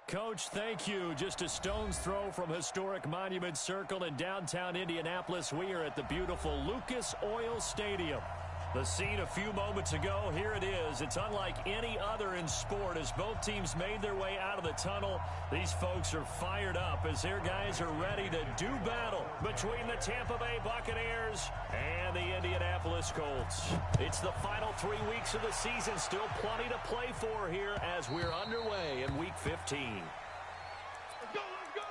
Coach, thank you. Just a stone's throw from historic Monument Circle in downtown Indianapolis. We are at the beautiful Lucas Oil Stadium. The scene a few moments ago, here it is. It's unlike any other in sport as both teams made their way out of the tunnel. These folks are fired up as their guys are ready to do battle between the Tampa Bay Buccaneers and the Indianapolis Colts. It's the final 3 weeks of the season. Still plenty to play for here as we're underway in Week 15. Let's go, let's go!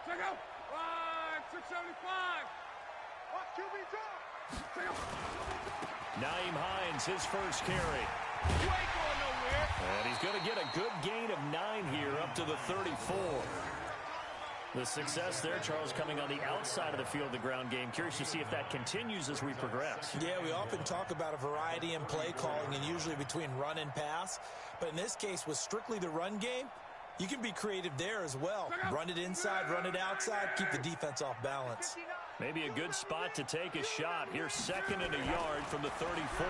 Check out! 675! What? QB drop! Check out! Nyheim Hines, his first carry. You ain't going nowhere! And he's going to get a good gain of 9 here up to the 34. The success there, Charles, coming on the outside of the field, the ground game. Curious to see if that continues as we progress. Yeah, we often talk about a variety in play calling and usually between run and pass. But in this case, with strictly the run game, you can be creative there as well. Run it inside, run it outside, keep the defense off balance. Maybe a good spot to take a shot. Here's 2nd and a yard from the 34.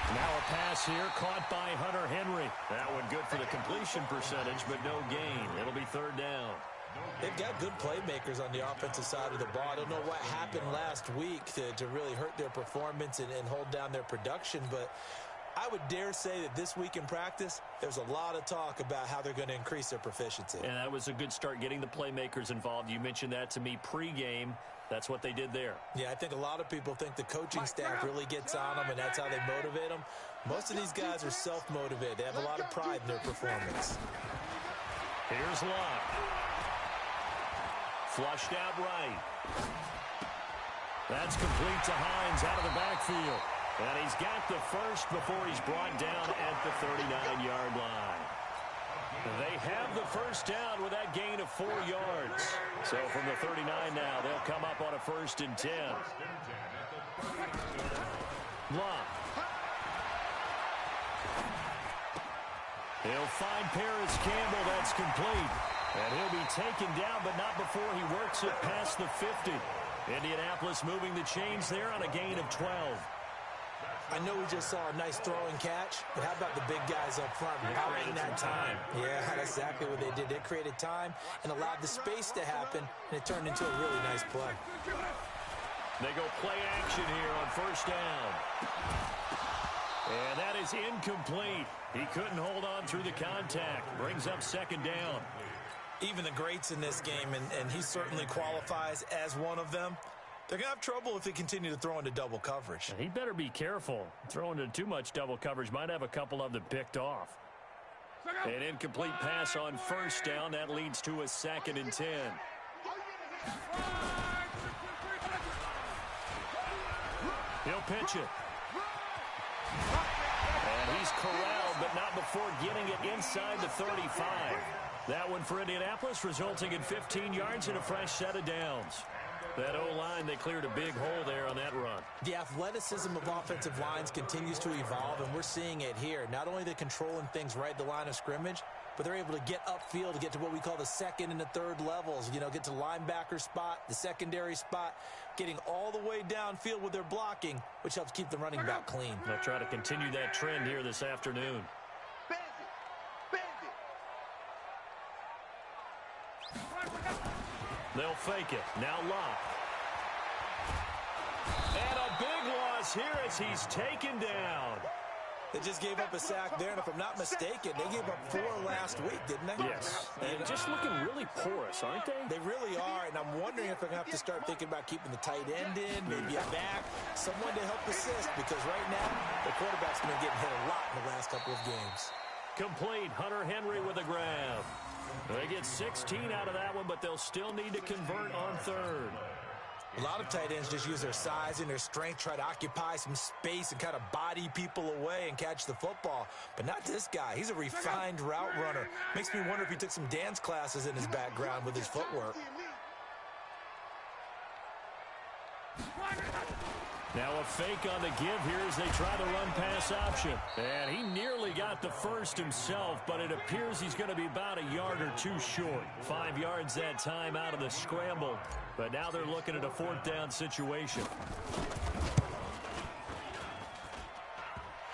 Now a pass here caught by Hunter Henry. That one good for the completion percentage, but no gain. It'll be 3rd down. They've got good playmakers on the offensive side of the ball. I don't know what happened last week to really hurt their performance and hold down their production, but I would dare say that this week in practice, there's a lot of talk about how they're going to increase their proficiency. And that was a good start, getting the playmakers involved. You mentioned that to me pregame. That's what they did there. Yeah, I think a lot of people think the coaching staff really gets on them, and that's how they motivate them. Most of these guys are self-motivated. They have a lot of pride in their performance. Here's Locke. Flushed out right. That's complete to Hines out of the backfield. And he's got the first before he's brought down at the 39-yard line. They have the first down with that gain of 4 yards. So from the 39 now, they'll come up on a 1st and 10. Locke. He'll find Paris Campbell. That's complete. And he'll be taken down, but not before he works it past the 50. Indianapolis moving the chains there on a gain of 12. I know we just saw a nice throw and catch, but how about the big guys up front buying that time? Yeah, that's exactly what they did. They created time and allowed the space to happen, and it turned into a really nice play. They go play action here on 1st down. And that is incomplete. He couldn't hold on through the contact. Brings up 2nd down. Even the greats in this game, and he certainly qualifies as one of them, they're going to have trouble if they continue to throw into double coverage. He better be careful. Throwing into too much double coverage might have a couple of them picked off. An incomplete pass on 1st down. That leads to a 2nd and 10. He'll pitch it. And he's corralled, but not before getting it inside the 35. That one for Indianapolis, resulting in 15 yards and a fresh set of downs. That O-line, they cleared a big hole there on that run. The athleticism of offensive lines continues to evolve, and we're seeing it here. Not only are they controlling things right at the line of scrimmage, but they're able to get upfield to get to what we call the 2nd and the 3rd levels. You know, get to the linebacker spot, the secondary spot, getting all the way downfield with their blocking, which helps keep the running back clean. They'll try to continue that trend here this afternoon. They'll fake it. Now Locke. And a big loss here as he's taken down. They just gave up a sack there, and if I'm not mistaken, they gave up 4 last week, didn't they? Yes. And just looking really porous, aren't they? They really are, and I'm wondering if they're going to have to start thinking about keeping the tight end in, maybe a back, someone to help assist, because right now, the quarterback's been getting hit a lot in the last couple of games. Complete. Hunter Henry with a grab. They get 16 out of that one, but they'll still need to convert on 3rd. A lot of tight ends just use their size and their strength, try to occupy some space and kind of body people away and catch the football. But not this guy. He's a refined route runner. Makes me wonder if he took some dance classes in his background with his footwork. Now a fake on the give here as they try the run-pass option. And he nearly got the first himself, but it appears he's going to be about a yard or two short. 5 yards that time out of the scramble. But now they're looking at a 4th down situation.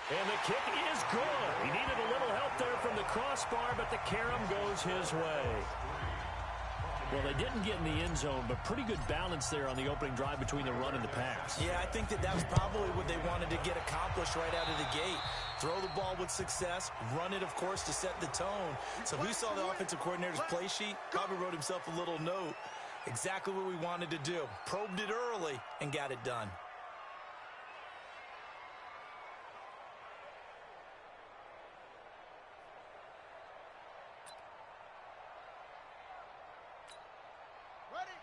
And the kick is good. He needed a little help there from the crossbar, but the carom goes his way. Well, they didn't get in the end zone, but pretty good balance there on the opening drive between the run and the pass. Yeah, I think that was probably what they wanted to get accomplished right out of the gate. Throw the ball with success, run it, of course, to set the tone. So who saw the offensive coordinator's play sheet? Probably wrote himself a little note. Exactly what we wanted to do. Probed it early and got it done.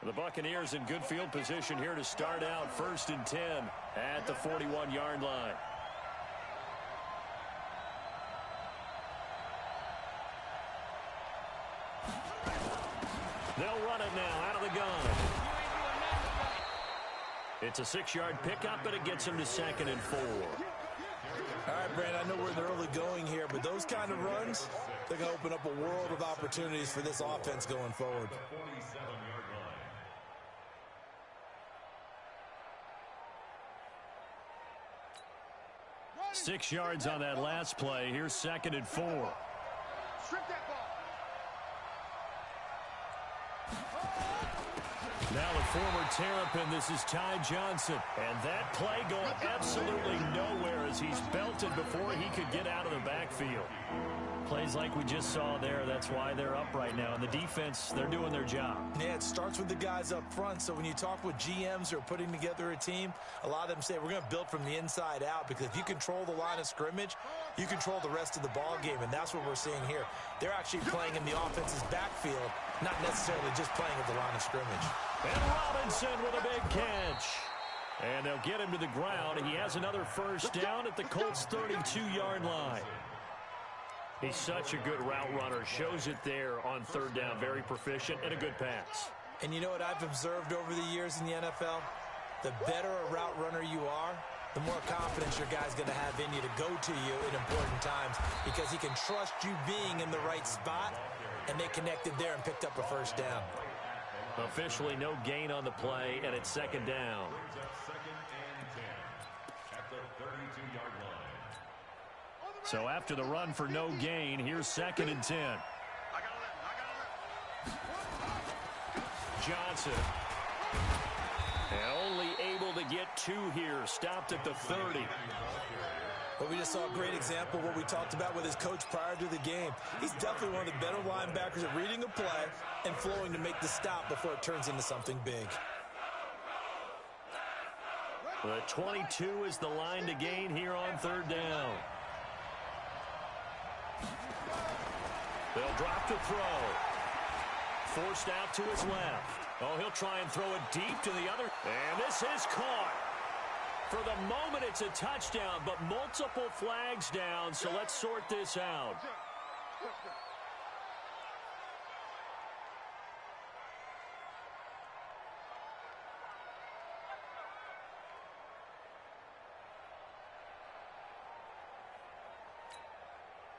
The Buccaneers in good field position here to start out 1st and 10 at the 41-yard line. They'll run it now out of the gun. It's a 6-yard pickup, but it gets him to 2nd and 4. All right, Brandon, I know we're in the early going here, but those kind of runs, they're going to open up a world of opportunities for this offense going forward. 6 yards on that last play. Here's 2nd and 4. Strip that ball. Now the former Terrapin, this is Ty Johnson. And that play going absolutely nowhere as he's belted before he could get out of the backfield. Plays like we just saw there, that's why they're up right now. And the defense, they're doing their job. Yeah, it starts with the guys up front. So when you talk with GMs who are putting together a team, a lot of them say we're going to build from the inside out, because if you control the line of scrimmage, you control the rest of the ball game, and that's what we're seeing here. They're actually playing in the offense's backfield, not necessarily just playing at the line of scrimmage. And Robinson with a big catch. And they'll get him to the ground. He has another first down at the Colts' 32-yard line. He's such a good route runner. Shows it there on 3rd down. Very proficient and a good pass. And you know what I've observed over the years in the NFL? The better a route runner you are, the more confidence your guy's going to have in you to go to you in important times, because he can trust you being in the right spot, and they connected there and picked up a first down. Officially no gain on the play, and it's 2nd down. So after the run for no gain, here's 2nd and 10. Johnson. And only able to get 2 here. Stopped at the 30. But we just saw a great example of what we talked about with his coach prior to the game. He's definitely one of the better linebackers at reading a play and flowing to make the stop before it turns into something big. The 22 is the line to gain here on 3rd down. They'll drop to throw. Forced out to his left. Oh, he'll try and throw it deep to the other. And this is caught. For the moment, it's a touchdown, but multiple flags down, so let's sort this out.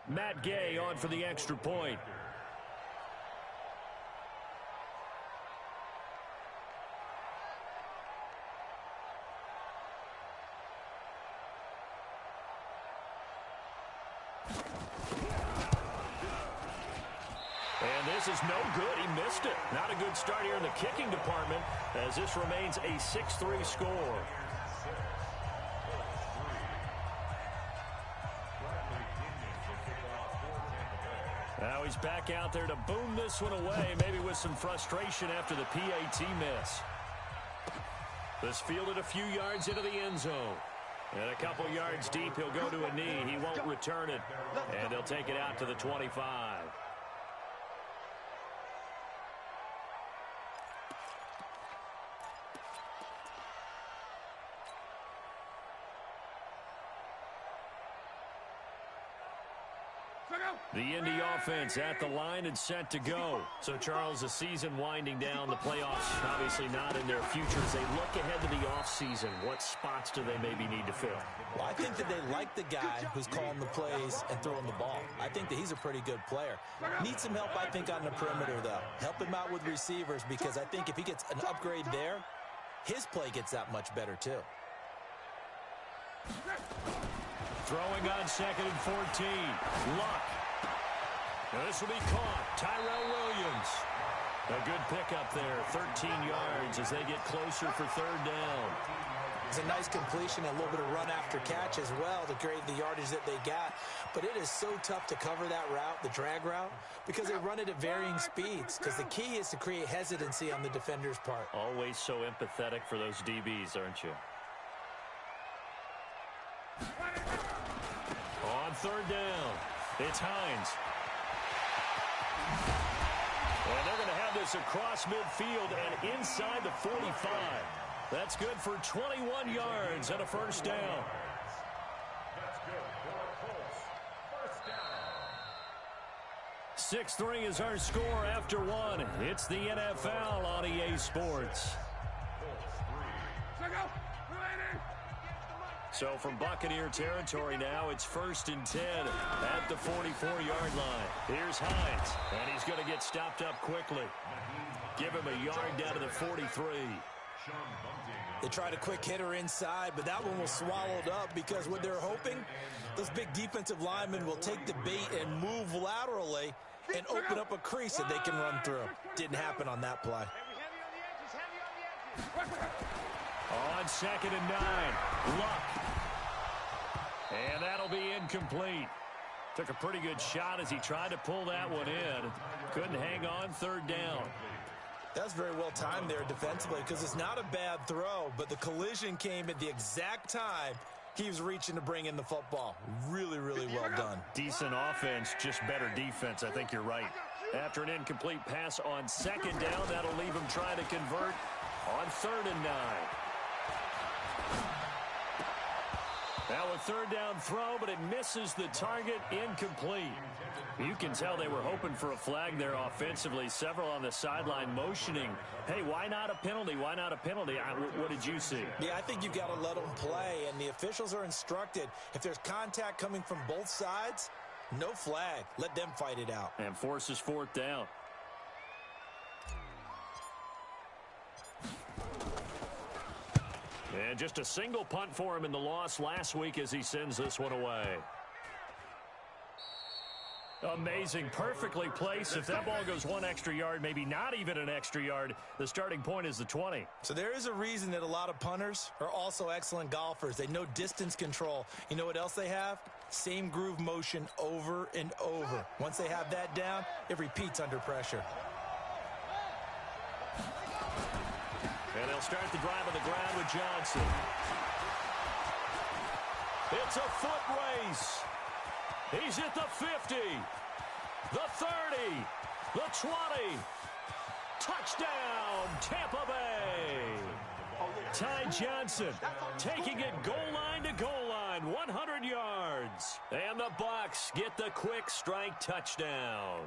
Matt Gay on for the extra point. And this is no good. He missed it. Not a good start here in the kicking department, as this remains a 6-3 score. Now he's back out there to boom this one away, maybe with some frustration after the PAT miss. This fielded a few yards into the end zone. And a couple yards deep, he'll go to a knee. He won't return it. And they'll take it out to the 25. The Indy offense at the line and set to go. So, Charles, the season winding down, the playoffs obviously not in their future. As they look ahead to the offseason, what spots do they maybe need to fill? Well, I think that they like the guy who's calling the plays and throwing the ball. I think that he's a pretty good player. Needs some help, I think, on the perimeter, though. Help him out with receivers, because I think if he gets an upgrade there, his play gets that much better, too. Throwing on 2nd and 14. Luck. Now this will be caught. Tyrell Williams. A good pickup there. 13 yards as they get closer for 3rd down. It's a nice completion and a little bit of run after catch as well to create the yardage that they got. But it is so tough to cover that route, the drag route, because they run it at varying speeds. Because the key is to create hesitancy on the defender's part. Always so empathetic for those DBs, aren't you? On 3rd down, it's Hines. And they're going to have this across midfield and inside the 45. That's good for 21 yards and a 1st down. 6-3 is our score after 1. It's the NFL on EA Sports. So from Buccaneer territory now, it's 1st and 10 at the 44-yard line. Here's Hines, and he's going to get stopped up quickly. Give him a yard down to the 43. They tried a quick hitter inside, but that one was swallowed up because what they're hoping, those big defensive linemen will take the bait and move laterally and open up a crease that they can run through. Didn't happen on that play. On 2nd and 9, Luck. And that'll be incomplete. Took a pretty good shot as he tried to pull that one in. Couldn't hang on 3rd down. That's very well timed there defensively because it's not a bad throw, but the collision came at the exact time he was reaching to bring in the football. Really, really well done. Decent offense, just better defense. I think you're right. After an incomplete pass on 2nd down, that'll leave him trying to convert on 3rd and 9. Now a 3rd down throw, but it misses the target, incomplete. You can tell they were hoping for a flag there offensively. Several on the sideline motioning. Hey, why not a penalty? Why not a penalty? What did you see? Yeah, I think you've got to let them play, and the officials are instructed. If there's contact coming from both sides, no flag. Let them fight it out. And forces 4th down. And just a single punt for him in the loss last week as he sends this one away. Amazing. Perfectly placed. If that ball goes 1 extra yard, maybe not even an extra yard, the starting point is the 20. So there is a reason that a lot of punters are also excellent golfers. They know distance control. You know what else they have? Same groove motion over and over. Once they have that down, it repeats under pressure. And they'll start the drive on the ground with Johnson. It's a foot race. He's at the 50, the 30, the 20. Touchdown, Tampa Bay. Ty Johnson taking it goal line to goal line, 100 yards. And the Bucs get the quick strike touchdown.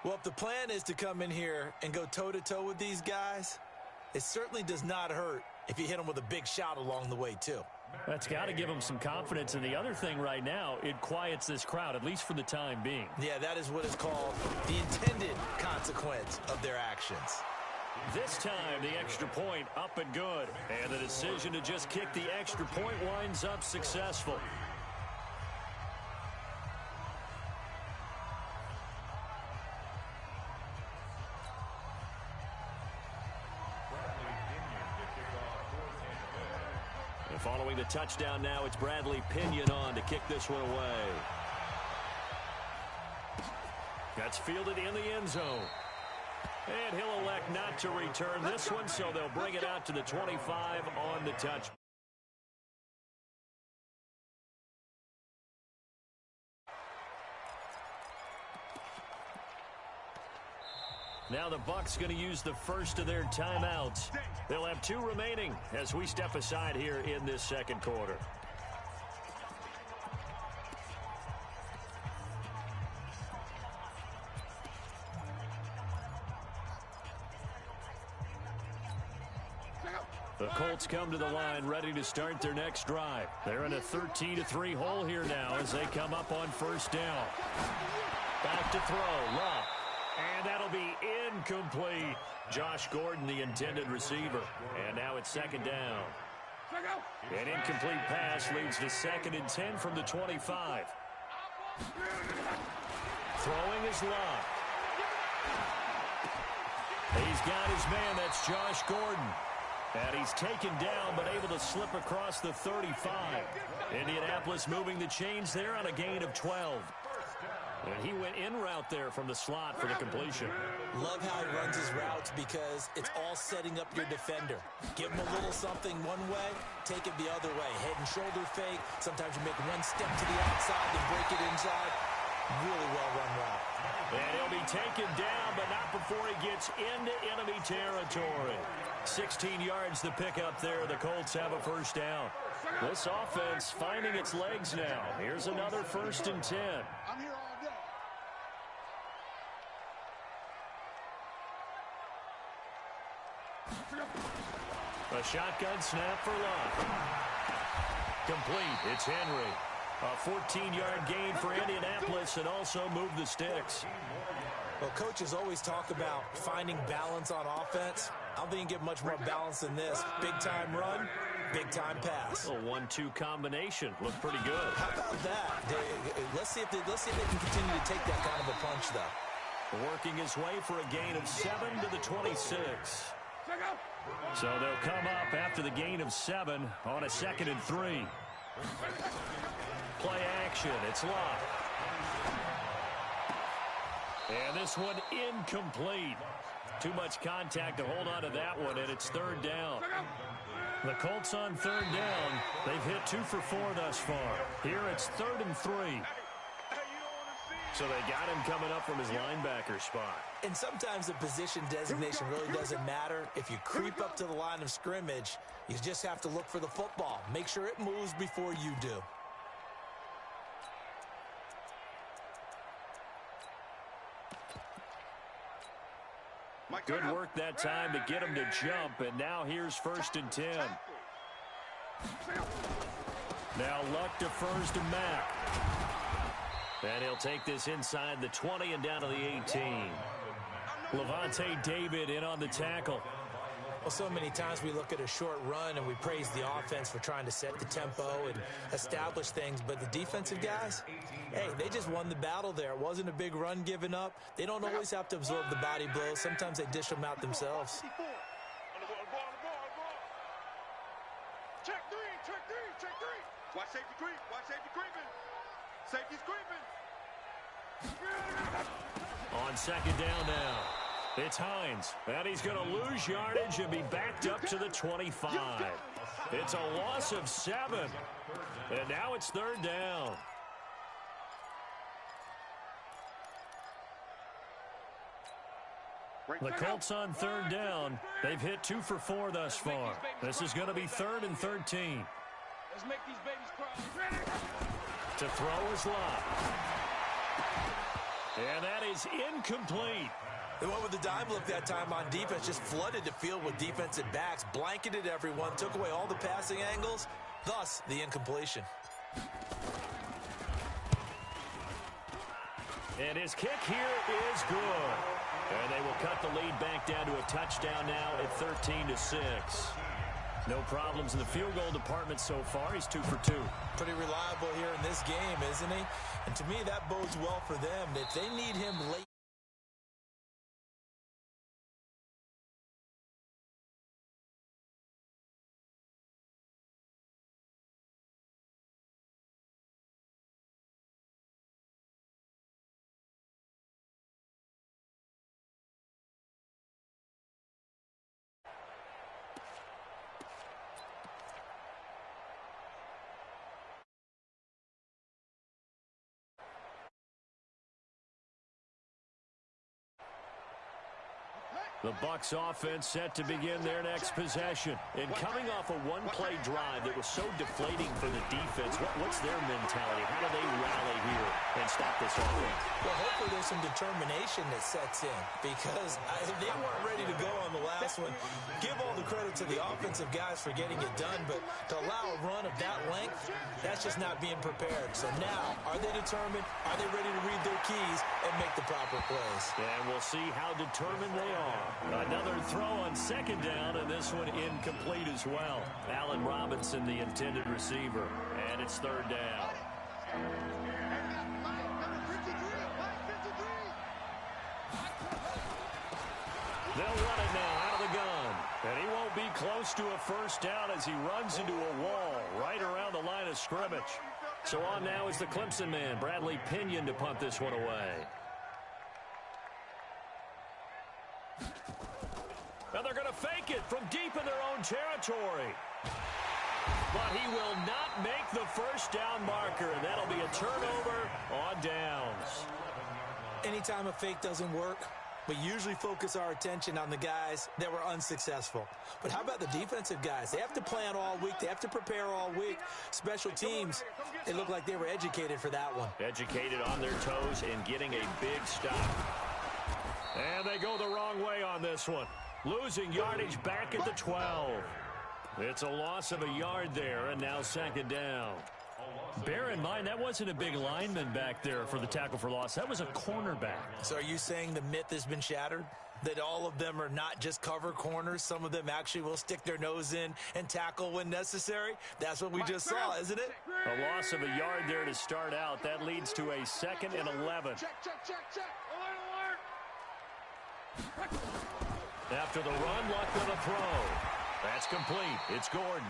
Well, if the plan is to come in here and go toe-to-toe with these guys, it certainly does not hurt if you hit them with a big shot along the way, too. That's got to give them some confidence. And the other thing right now, it quiets this crowd, at least for the time being. Yeah, that is what is called the intended consequence of their actions. This time, the extra point up and good. And the decision to just kick the extra point winds up successful. And following the touchdown now, it's Bradley Pinion on to kick this one away. That's fielded in the end zone. And he'll elect not to return this one, so they'll bring it out to the 25 on the touch. Now the Bucs going to use the first of their timeouts. They'll have 2 remaining as we step aside here in this second quarter. Colts come to the line ready to start their next drive. They're in a 13-3 hole here now as they come up on first down. Back to throw, Love. And that'll be incomplete. Josh Gordon, the intended receiver. And now it's second down. An incomplete pass leads to 2nd and 10 from the 25. Throwing is Love. He's got his man. That's Josh Gordon. And he's taken down but able to slip across the 35. Indianapolis moving the chains there on a gain of 12. And he went in route there from the slot for the completion. Love how he runs his routes because it's all setting up your defender. Give him a little something one way, take it the other way. Head and shoulder fake. Sometimes you make one step to the outside, then break it inside. Really well-run route. And he'll be taken down, but not before he gets into enemy territory. 16 yards to pick up there. The Colts have a first down. This offense finding its legs now. Here's another 1st and 10. I'm here all day. A shotgun snap for Love. Complete. It's Henry. A 14-yard gain for Indianapolis and also move the sticks. Well, coaches always talk about finding balance on offense. I don't think you can get much more balance than this. Big-time run, big-time pass. A 1-2 combination. Looked pretty good. How about that? Let's see if they can continue to take that kind of a punch, though. Working his way for a gain of 7 to the 26. So they'll come up after the gain of 7 on a 2nd and 3. Play action. It's Love. And this one incomplete. Too much contact to hold on to that one, and it's 3rd down. The Colts on 3rd down. They've hit 2 for 4 thus far. Here it's 3rd and 3. So they got him coming up from his linebacker spot. And sometimes the position designation really doesn't matter. If you creep up to the line of scrimmage, you just have to look for the football. Make sure it moves before you do. Good work that time to get him to jump, and now here's 1st and 10. Now Luck defers to Mack. And he'll take this inside the 20 and down to the 18. Levante David in on the tackle. Well, so many times we look at a short run and we praise the offense for trying to set the tempo and establish things, but the defensive guys, hey, they just won the battle there. It wasn't a big run given up. They don't always have to absorb the body blows. Sometimes they dish them out themselves. Check three. Watch safety creep. Watch safety creeping. Safety's creeping. On 2nd down now. It's Hines, and he's going to lose yardage and be backed up to the 25. It's a loss of 7, and now it's 3rd down. The Colts on 3rd down. They've hit 2 for 4 thus far. This is going to be 3rd and 13. Let's make these babies cry. To throw is Love. And that is incomplete. They went with the dime look that time on defense, just flooded the field with defensive backs, blanketed everyone, took away all the passing angles, thus the incompletion. And his kick here is good. And they will cut the lead back down to a touchdown now at 13-6. No problems in the field goal department so far. He's 2 for 2. Pretty reliable here in this game, isn't he? And to me, that bodes well for them. If they need him late, The Bucs offense set to begin their next possession. And coming off a one-play drive that was so deflating for the defense, what's their mentality? How do they rally here and stop this offense? Well, hopefully there's some determination that sets in because they weren't ready to go on the last one. Give all the credit to the offensive guys for getting it done, but to allow a run of that length, that's just not being prepared. So now, are they determined? Are they ready to read their keys and make the proper plays? And we'll see how determined they are. Another throw on second down, and this one incomplete as well. Allen Robinson, the intended receiver, and it's third down. They'll run it now out of the gun. And he won't be close to a first down as he runs into a wall right around the line of scrimmage. So on now is the Clemson man, Bradley Pinion, to punt this one away. Now they're going to fake it from deep in their own territory. But he will not make the first down marker, and that'll be a turnover on downs. Anytime a fake doesn't work, we usually focus our attention on the guys that were unsuccessful. But how about the defensive guys? They have to plan all week. They have to prepare all week. Special teams, they look like they were educated for that one. Educated on their toes and getting a big stop. And they go the wrong way on this one. Losing yardage back at the 12. It's a loss of a yard there, and now second down. Bear in mind, that wasn't a big lineman back there for the tackle for loss. That was a cornerback. So are you saying the myth has been shattered? That all of them are not just cover corners? Some of them actually will stick their nose in and tackle when necessary? That's what we just saw, isn't it? A loss of a yard there to start out. That leads to a 2nd and 11. Check. Alert. After the run, Luck with a throw. That's complete. It's Gordon.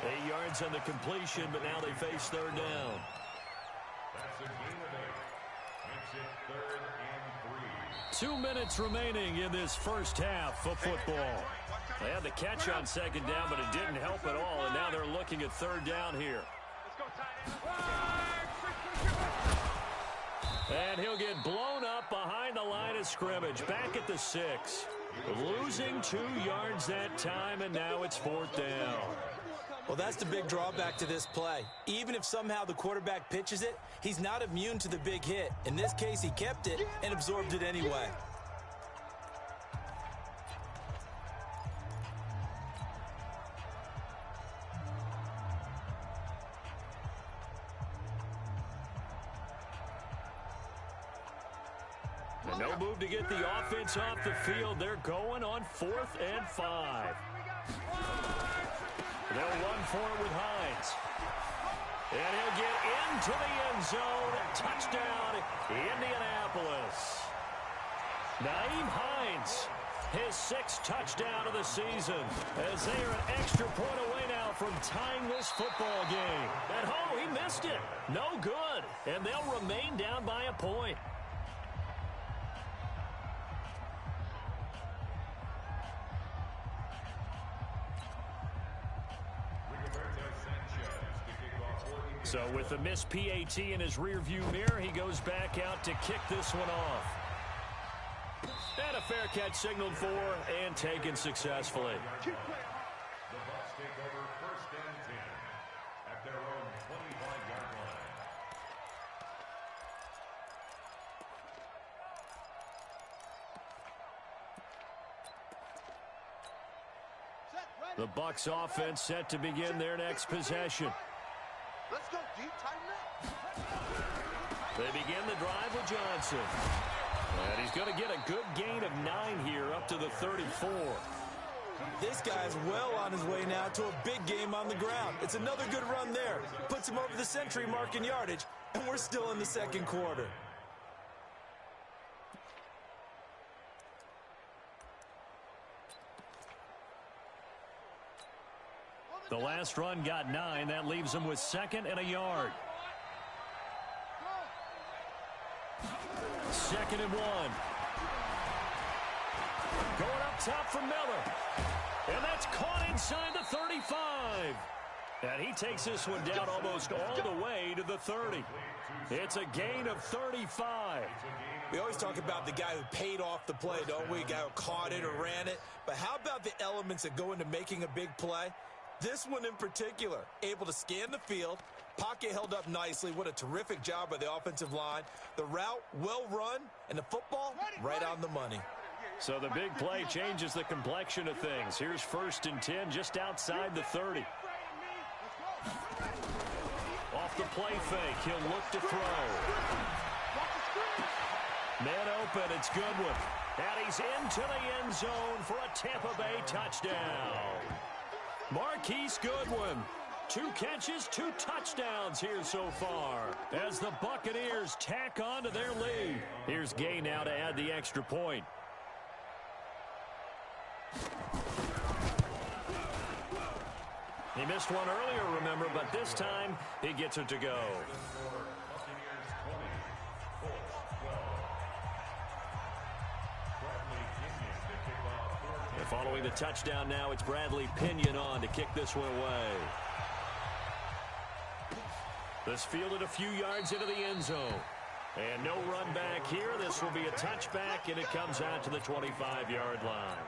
8 yards on the completion, but now they face third down. That's a gain of 8. Makes it 3rd and 3. 2 minutes remaining in this first half of football. They had the catch on second down, but it didn't help at all, and now they're looking at third down here. Let's go, tight end. And he'll get blown up behind the line of scrimmage, back at the 6. Losing 2 yards that time, and now it's 4th down. Well, that's the big drawback to this play. Even if somehow the quarterback pitches it, he's not immune to the big hit. In this case, he kept it and absorbed it anyway. And no move to get the offense off the field. They're going on 4th and 5. They'll run for it with Hines. And he'll get into the end zone. Touchdown, Indianapolis. Nyheim Hines, his 6th touchdown of the season, as they are an extra point away now from tying this football game. At home, he missed it. No good. And they'll remain down by a point. So with the missed PAT in his rearview mirror, he goes back out to kick this one off. And a fair catch signaled for and taken successfully. The Bucs take over 1st and 10 at their own 25-yard line. The Bucs offense set to begin their next possession. Let's go deep, tighten up. They begin the drive with Johnson. And he's going to get a good gain of 9 here up to the 34. This guy's well on his way now to a big game on the ground. It's another good run there. Puts him over the century mark in yardage, and we're still in the second quarter. The last run got 9. That leaves him with 2nd and a yard. 2nd and 1. Going up top for Miller. And that's caught inside the 35. And he takes this one down almost all the way to the 30. It's a gain of 35. We always talk about the guy who paid off the play, don't we? A guy who caught it or ran it. But how about the elements that go into making a big play? This one in particular, able to scan the field. Pocket held up nicely. What a terrific job by the offensive line. The route, well run, and the football, right on the money. So the big play changes the complexion of things. Here's 1st and 10 just outside the 30. Off the play fake, he'll look to throw. Man open, it's Goodwin. And he's into the end zone for a Tampa Bay touchdown. Marquise Goodwin. 2 catches, 2 touchdowns here so far as the Buccaneers tack on to their lead. Here's Gay now to add the extra point. He missed one earlier, remember, but this time he gets it to go. And following the touchdown now, it's Bradley Pinion on to kick this one away. This fielded a few yards into the end zone. And no run back here. This will be a touchback, and it comes out to the 25-yard line.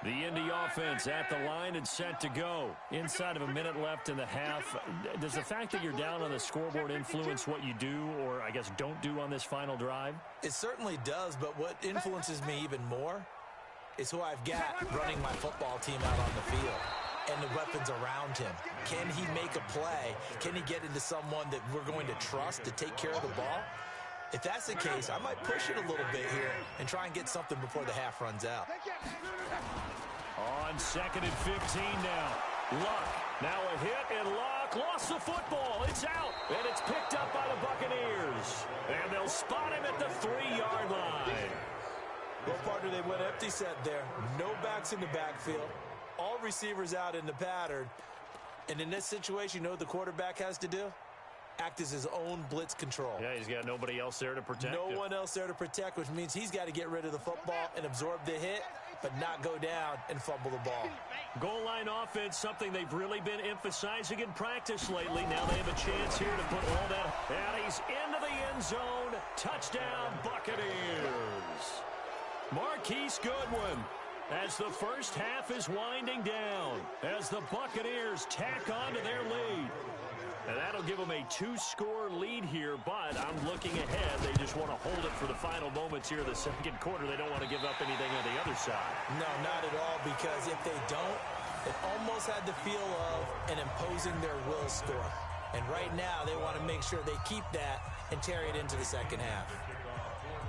The Indy offense at the line and set to go. Inside of a minute left in the half. Does the fact that you're down on the scoreboard influence what you do, or I guess don't do on this final drive? It certainly does, but what influences me even more is who I've got running my football team out on the field and the weapons around him. Can he make a play? Can he get into someone that we're going to trust to take care of the ball? If that's the case, I might push it a little bit here and try and get something before the half runs out. On 2nd and 15 now. Luck. Now a hit, and Luck lost the football. It's out, and it's picked up by the Buccaneers. And they'll spot him at the 3-yard line. Well, partner, they went empty set there. No backs in the backfield. All receivers out in the pattern. And in this situation, you know what the quarterback has to do? Act as his own blitz control. Yeah, he's got nobody else there to protect him. No one else there to protect, which means he's got to get rid of the football and absorb the hit, but not go down and fumble the ball. Goal line offense, something they've really been emphasizing in practice lately. Now they have a chance here to put all that. And he's into the end zone. Touchdown, Buccaneers. Marquise Goodwin. As the first half is winding down, as the Buccaneers tack on to their lead. And that'll give them a 2-score lead here, but I'm looking ahead. They just want to hold it for the final moments here of the second quarter. They don't want to give up anything on the other side. No, not at all, because if they don't, it almost had the feel of an imposing their will score. And right now, they want to make sure they keep that and carry it into the second half.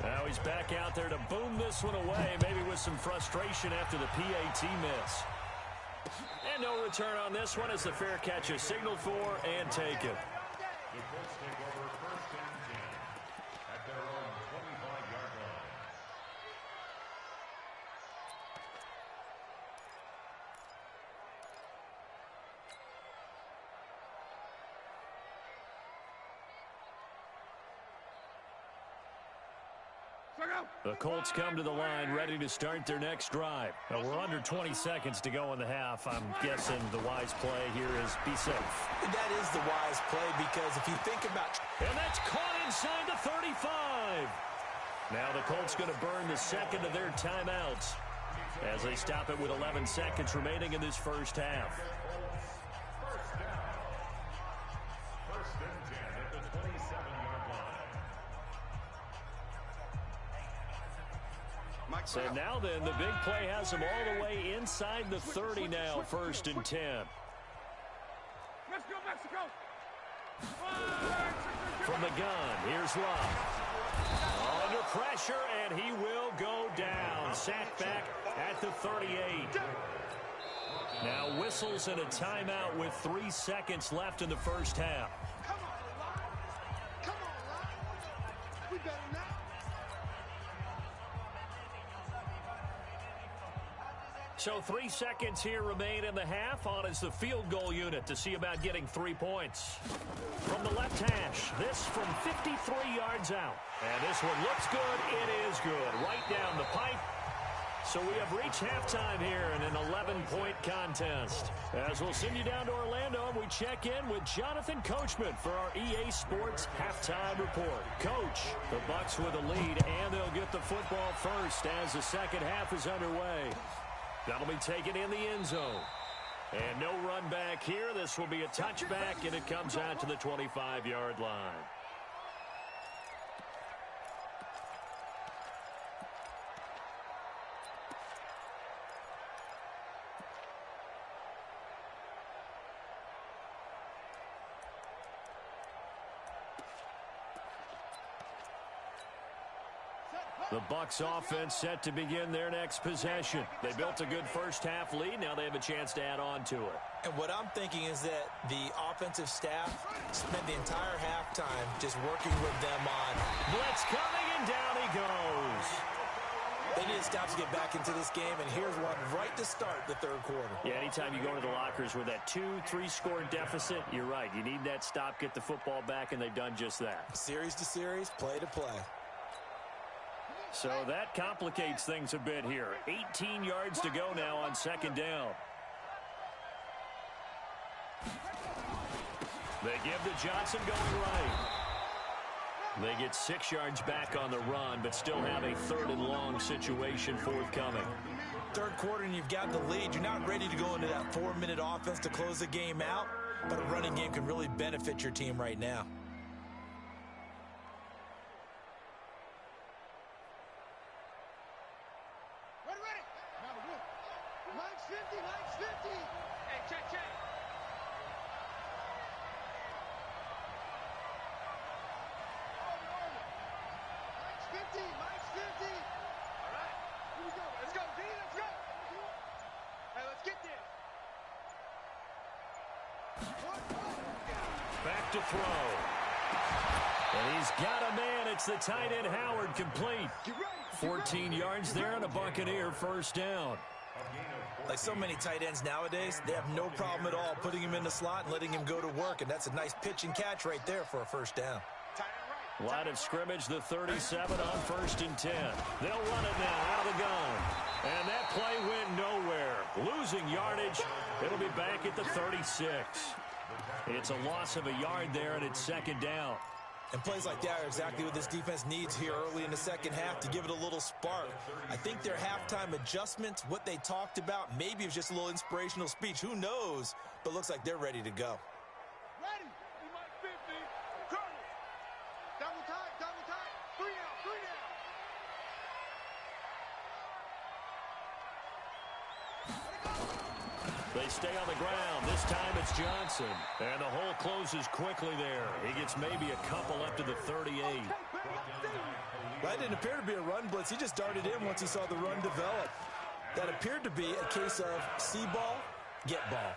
Now he's back out there to boom this one away, maybe with some frustration after the PAT miss. And no return on this one as the fair catch is signaled for and taken. The Colts take over 1st and 10 at their own 25-yard line. The Colts come to the line ready to start their next drive. Now we're under 20 seconds to go in the half. I'm guessing the wise play here is be safe. That is the wise play, because if you think about... And that's caught inside the 35. Now the Colts going to burn the second of their timeouts as they stop it with 11 seconds remaining in this first half. First and 10 at the 27-yard line. So now then, the big play has them all the way inside the 30 now, 1st and 10. Let's go, Mexico! From the gun, here's Love. Under pressure, and he will go down. Sacked back at the 38. Now whistles and a timeout with 3 seconds left in the first half. Come on, Love! Come on, Love! We better not. So 3 seconds here remain in the half. On is the field goal unit to see about getting 3 points. From the left hash, this from 53 yards out. And this one looks good. It is good. Right down the pipe. So we have reached halftime here in an 11-point contest. As we'll send you down to Orlando, and we check in with Jonathan Coachman for our EA Sports Halftime Report. Coach, the Bucks with a lead, and they'll get the football first as the second half is underway. That'll be taken in the end zone. And no run back here. This will be a touchback, and it comes out to the 25-yard line. The Bucks offense set to begin their next possession. They built a good first half lead. Now they have a chance to add on to it. And what I'm thinking is that the offensive staff spent the entire halftime just working with them on blitz coming, and down he goes. They need to stop to get back into this game, and here's one right to start the third quarter. Yeah, anytime you go into the lockers with that 2-3 score deficit, you're right. You need that stop, get the football back, and they've done just that. Series to series, play to play. So that complicates things a bit here. 18 yards to go now on second down. They give to Johnson going right. They get 6 yards back on the run, but still have a third and long situation forthcoming. Third quarter, and you've got the lead. You're not ready to go into that 4-minute offense to close the game out, but a running game can really benefit your team right now. Back to throw. And he's got a man. It's the tight end Howard, complete. 14 yards there and a Buccaneer first down. Like so many tight ends nowadays, they have no problem at all putting him in the slot and letting him go to work, and that's a nice pitch and catch right there for a first down. Line of scrimmage, the 37 on 1st and 10. They'll run it now out of the gun. And that play went nowhere. Losing yardage. It'll be back at the 36. It's a loss of a yard there, and it's second down. And plays like that are exactly what this defense needs here early in the second half to give it a little spark. I think their halftime adjustments, what they talked about, maybe it was just a little inspirational speech. Who knows? But looks like they're ready to go. Ready. You might 50. Curl. Double tight, double tight. 3 down, 3 down. They stay on the ground. This time it's Johnson. And the hole closes quickly there. He gets maybe a couple up to the 38. That didn't appear to be a run blitz. He just darted in once he saw the run develop. That appeared to be a case of see ball, get ball.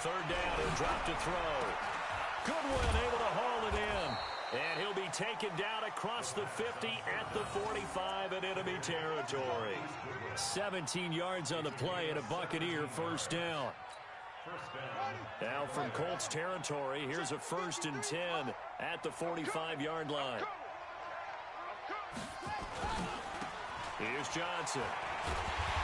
Third down and drop to throw. Goodwin able to haul it in. And he'll be taken down across the 50 at the 45 in enemy territory. 17 yards on the play and a Buccaneer first down. Now from Colts territory, here's a 1st and 10 at the 45-yard line. Here's Johnson.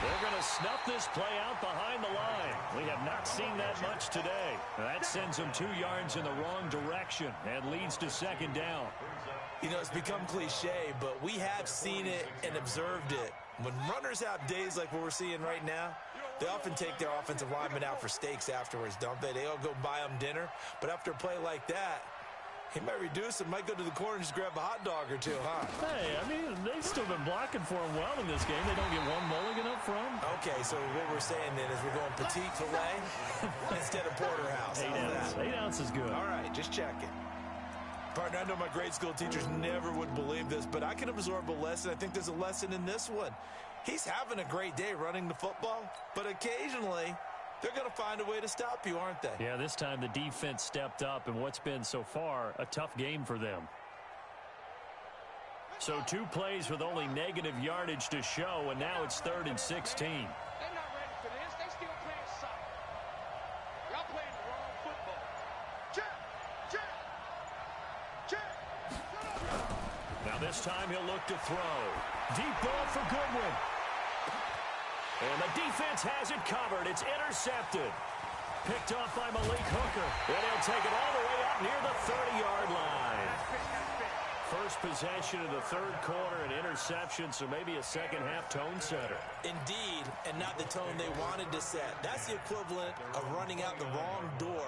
They're going to snuff this play out behind the line. We have not seen that much today. That sends them 2 yards in the wrong direction and leads to second down. You know, it's become cliche, but we have seen it and observed it. When runners have days like what we're seeing right now, they often take their offensive linemen out for steaks afterwards, don't they? They all go buy them dinner. But after a play like that, he might reduce it, might go to the corner and just grab a hot dog or two, huh? Hey, I mean, they've still been blocking for him well in this game. They don't get one mulligan up front. Okay, so what we're saying then is we're going petite filet instead of porterhouse. 8 ounces. 8 ounces is good. All right, just checking. Partner, I know my grade school teachers never would believe this, but I can absorb a lesson. I think there's a lesson in this one. He's having a great day running the football, but occasionally they're going to find a way to stop you, aren't they? Yeah, this time the defense stepped up in what's been so far a tough game for them. So 2 plays with only negative yardage to show, and now it's 3rd and 16. They're not ready for this. They still playing soccer. Y'all playing the wrong football. Check. Now this time he'll look to throw. Deep ball for Goodwin. And the defense has it covered. It's intercepted. Picked off by Malik Hooker. And he'll take it all the way up near the 30-yard line. First possession of the 3rd quarter, an interception, so maybe a second-half tone setter. Indeed, and not the tone they wanted to set. That's the equivalent of running out the wrong door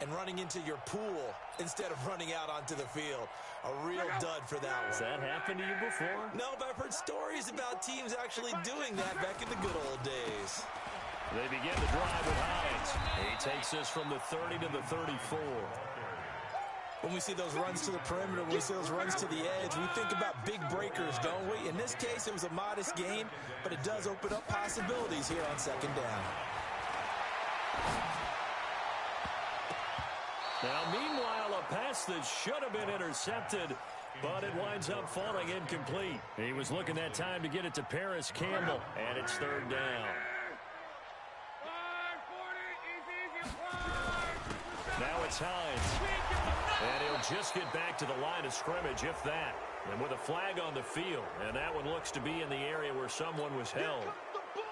and running into your pool instead of running out onto the field. A real dud for that one. Has that happened to you before? No, but I've heard stories about teams actually doing that back in the good old days. They begin the drive with Hines. He takes this from the 30 to the 34. When we see those runs to the perimeter, when we see those runs to the edge, we think about big breakers, don't we? In this case, it was a modest gain, but it does open up possibilities here on 2nd down. Now, meanwhile, a pass that should have been intercepted, but it winds up falling incomplete. He was looking that time to get it to Paris Campbell, and it's 3rd down. Now it's Hines. And he'll just get back to the line of scrimmage, if that. And with a flag on the field, and that one looks to be in the area where someone was held.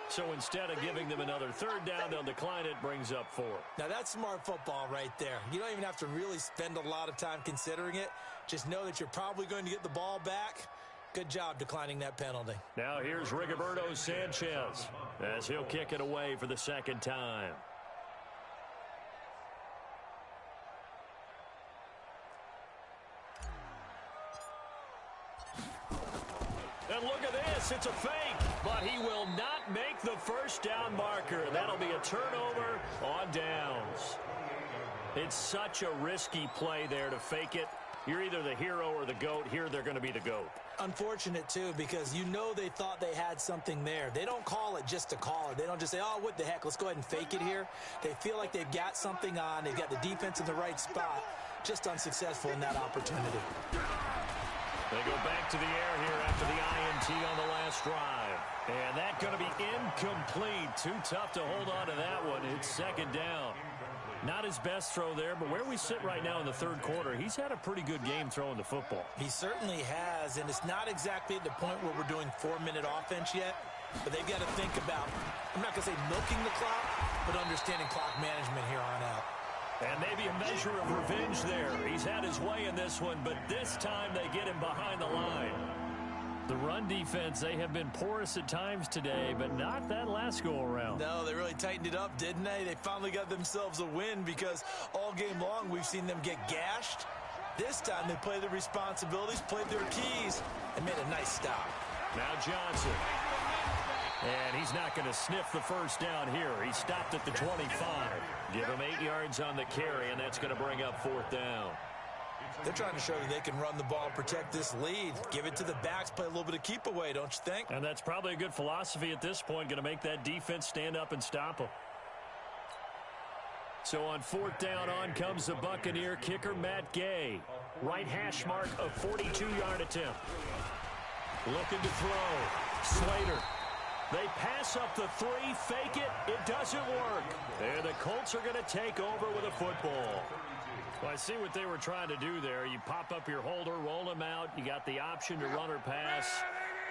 So instead of giving them another 3rd down, they'll decline it, brings up 4. Now that's smart football right there. You don't even have to really spend a lot of time considering it. Just know that you're probably going to get the ball back. Good job declining that penalty. Now here's Rigoberto Sanchez as he'll kick it away for the 2nd time. And look at this, it's a fake, but he will not make the 1st down marker. That'll be a turnover on downs. It's such a risky play there to fake it. You're either the hero or the GOAT. Here they're going to be the GOAT. Unfortunate, too, because you know they thought they had something there. They don't call it just to call it. They don't just say, oh, what the heck, let's go ahead and fake it here. They feel like they've got something on. They've got the defense in the right spot. Just unsuccessful in that opportunity. They go back to the air here after the INT on the last drive. And that's going to be incomplete. Too tough to hold on to that one. It's 2nd down. Not his best throw there, but where we sit right now in the 3rd quarter, he's had a pretty good game throwing the football. He certainly has, and it's not exactly at the point where we're doing 4-minute offense yet, but they've got to think about, I'm not going to say milking the clock, but understanding clock management here on out. And maybe a measure of revenge there. He's had his way in this one, but this time they get him behind the line. The run defense, they have been porous at times today, but not that last go-around. No, they really tightened it up, didn't they? They finally got themselves a win because all game long we've seen them get gashed. This time they played their responsibilities, played their keys, and made a nice stop. Now Johnson. And he's not going to sniff the 1st down here. He stopped at the 25. Give him 8 yards on the carry, and that's going to bring up 4th down. They're trying to show that they can run the ball and protect this lead. Give it to the backs, play a little bit of keep away, don't you think? And that's probably a good philosophy at this point, going to make that defense stand up and stop them. So on 4th down, on comes the Buccaneer kicker, Matt Gay. Right hash mark of 42-yard attempt. Looking to throw. Slater. They pass up the 3, fake it. It doesn't work. And the Colts are going to take over with a football. Well, I see what they were trying to do there. You pop up your holder, roll them out. You got the option to run or pass.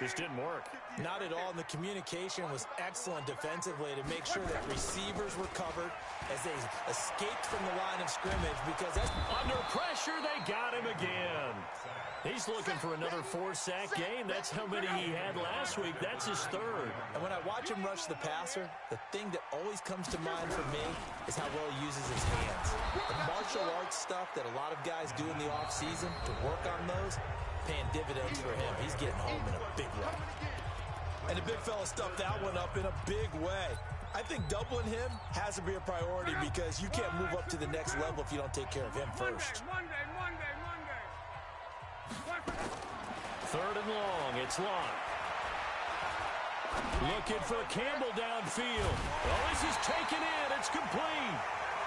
This didn't work. Not at all. And the communication was excellent defensively to make sure that receivers were covered as they escaped from the line of scrimmage because that's under pressure. They got him again. He's looking for another 4-sack game. That's how many he had last week. That's his 3rd. And when I watch him rush the passer, the thing that always comes to mind for me is how well he uses his hands. The martial arts stuff that a lot of guys do in the offseason to work on those, paying dividends for him. He's getting home in a big way. And the big fella stuffed that one up in a big way. I think doubling him has to be a priority because you can't move up to the next level if you don't take care of him first. Third and long. It's Locke. Looking for Campbell downfield. Oh, this is taken in. It's complete.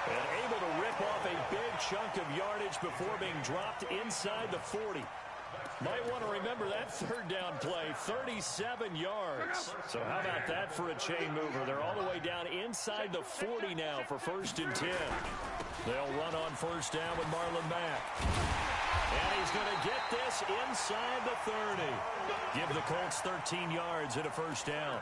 And able to rip off a big chunk of yardage before being dropped inside the 40. Might want to remember that third down play, 37 yards. So how about that for a chain mover? They're all the way down inside the 40 now for 1st and 10. They'll run on 1st down with Marlon Mack. And he's going to get this inside the 30. Give the Colts 13 yards and a 1st down.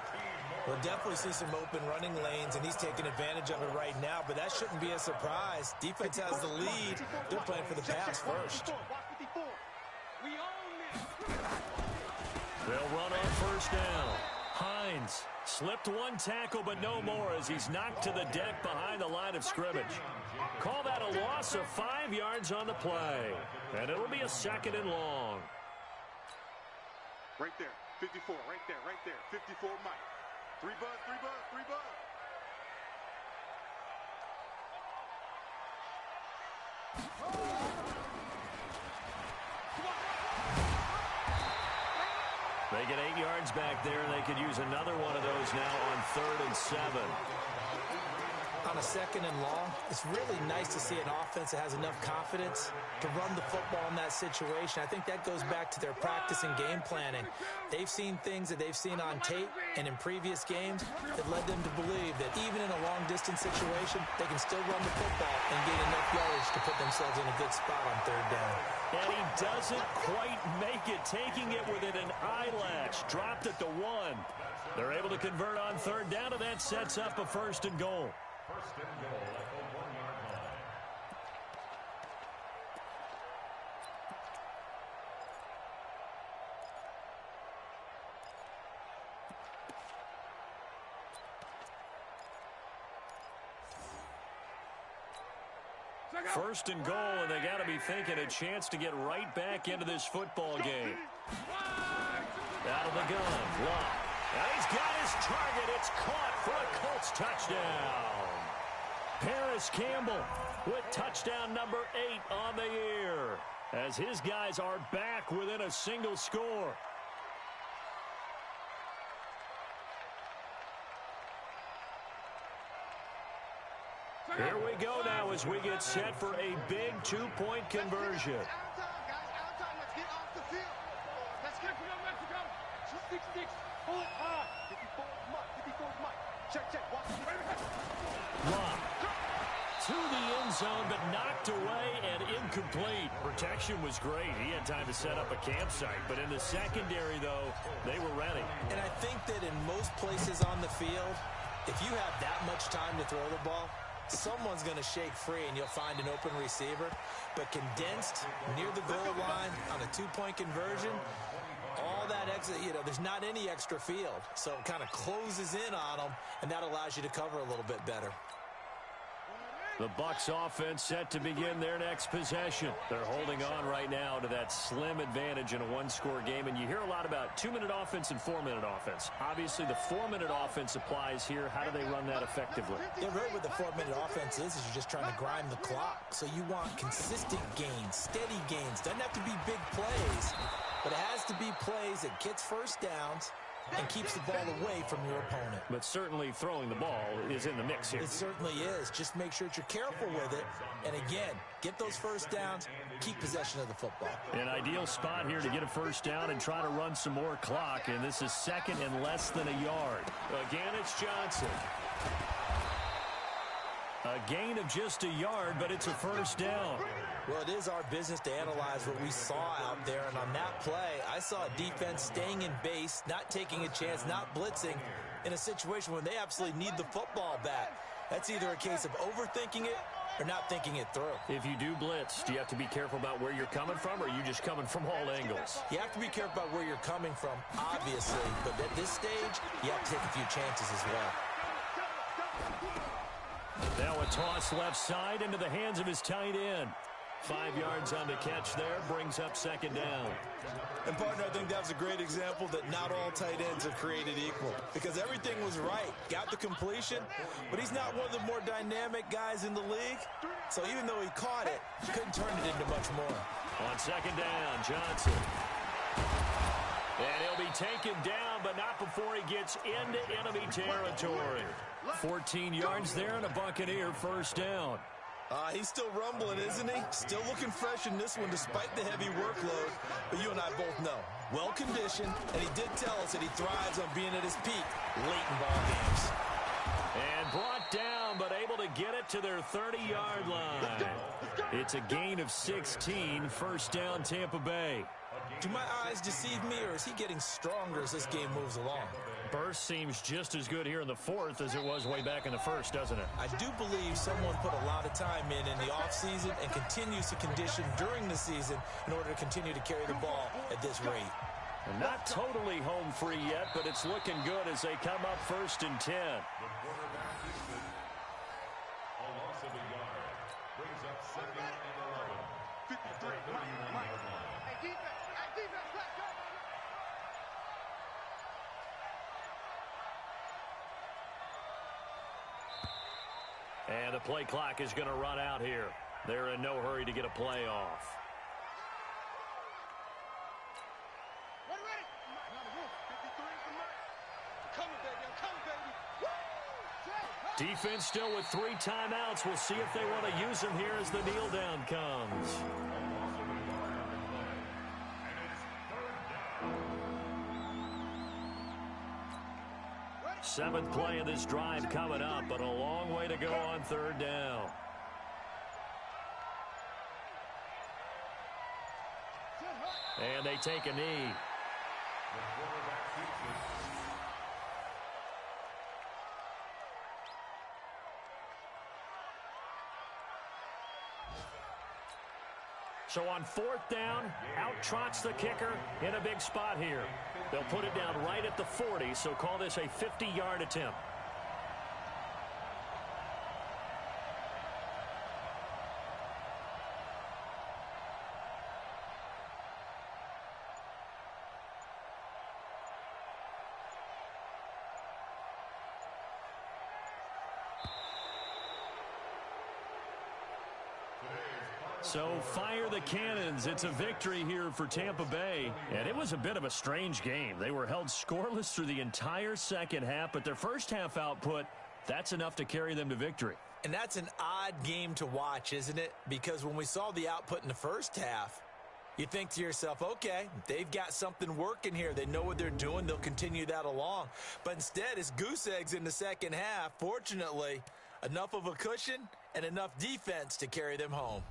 We'll definitely see some open running lanes, and he's taking advantage of it right now, but that shouldn't be a surprise. Defense has the lead. They're playing for the pass first. They'll run on 1st down. Hines slipped one tackle, but no more as he's knocked to the deck behind the line of scrimmage. Call that a loss of 5 yards on the play. And it'll be a 2nd and long. Right there, 54, right there, 54 Mike. 3 buzz, 3 buzz, 3 buzz. They get 8 yards back there, and they could use another one of those now on 3rd and 7. On a 2nd and long, it's really nice to see an offense that has enough confidence to run the football in that situation. I think that goes back to their practice and game planning. They've seen things that they've seen on tape and in previous games that led them to believe that even in a long-distance situation, they can still run the football and gain enough yardage to put themselves in a good spot on 3rd down. And he doesn't quite make it, taking it within an eyelash. Dropped at the 1. They're able to convert on 3rd down, and that sets up a 1st and goal. 1st and goal at the 1-yard line. First and goal, and they got to be thinking a chance to get right back into this football game. Out of the gun, Locke. And he's got his target. It's caught for a Colts touchdown. Paris Campbell with touchdown number 8 on the year, as his guys are back within a single score. Here we go now as we get set for a big 2-point conversion. Out of time, guys. Out of time. Let's get off the field. Let's get from Mexico. 266. Pull it high. 54 Mike. 54 Mike. Check. Watch. Locke to the end zone, but knocked away and incomplete. Protection was great. He had time to set up a campsite, but in the secondary, though, they were ready. And I think that in most places on the field, if you have that much time to throw the ball, someone's going to shake free and you'll find an open receiver. But condensed near the goal line on a 2-point conversion, all that extra, there's not any extra field. So it kind of closes in on them, and that allows you to cover a little bit better. The Bucs offense set to begin their next possession. They're holding on right now to that slim advantage in a 1-score game. And you hear a lot about 2-minute offense and 4-minute offense. Obviously, the 4-minute offense applies here. How do they run that effectively? Yeah, really what the 4-minute offense is you're just trying to grind the clock. So you want consistent gains, steady gains. Doesn't have to be big plays, but it has to be plays that gets first downs and keeps the ball away from your opponent. But certainly throwing the ball is in the mix here. It certainly is. Just make sure that you're careful with it. And again, get those first downs, keep possession of the football. An ideal spot here to get a first down and try to run some more clock. And this is 2nd and less than a yard. Again, it's Johnson. A gain of just a yard, but it's a first down. Well, it is our business to analyze what we saw out there. And on that play, I saw a defense staying in base, not taking a chance, not blitzing in a situation where they absolutely need the football back. That's either a case of overthinking it or not thinking it through. If you do blitz, do you have to be careful about where you're coming from, or are you just coming from all angles? You have to be careful about where you're coming from, obviously. But at this stage, you have to take a few chances as well. Now a toss left side into the hands of his tight end. 5 yards on the catch there, brings up 2nd down. And, partner, I think that was a great example that not all tight ends are created equal, because everything was right. Got the completion, but he's not one of the more dynamic guys in the league. So even though he caught it, couldn't turn it into much more. On 2nd down, Johnson. And he'll be taken down, but not before he gets into enemy territory. 14 yards there and a Buccaneer first down. He's still rumbling, isn't he? Still looking fresh in this one despite the heavy workload. But you and I both know, well-conditioned, and he did tell us that he thrives on being at his peak late in ball games. And brought down, but able to get it to their 30-yard line. It's a gain of 16, first down Tampa Bay. Do my eyes deceive me, or is he getting stronger as this game moves along? Burst seems just as good here in the fourth as it was way back in the first, doesn't it? I do believe someone put a lot of time in the offseason and continues to condition during the season in order to continue to carry the ball at this rate. And not totally home free yet, but it's looking good as they come up first and 10. The quarterback distance, a loss of a yard, brings up second and 11 at the 31-yard line. Hey, defense, let's go. And the play clock is going to run out here. They're in no hurry to get a play off. Defense still with 3 timeouts. We'll see if they want to use them here as the kneel down comes. 7th play of this drive coming up, but a long way to go on 3rd down. And they take a knee. So on 4th down, out trots the kicker in a big spot here. They'll put it down right at the 40, so call this a 50-yard attempt. So fire the cannons. It's a victory here for Tampa Bay. And it was a bit of a strange game. They were held scoreless through the entire second half, but their first half output, that's enough to carry them to victory. And that's an odd game to watch, isn't it? Because when we saw the output in the first half, you think to yourself, okay, they've got something working here. They know what they're doing. They'll continue that along. But instead, it's goose eggs in the second half. Fortunately, enough of a cushion and enough defense to carry them home.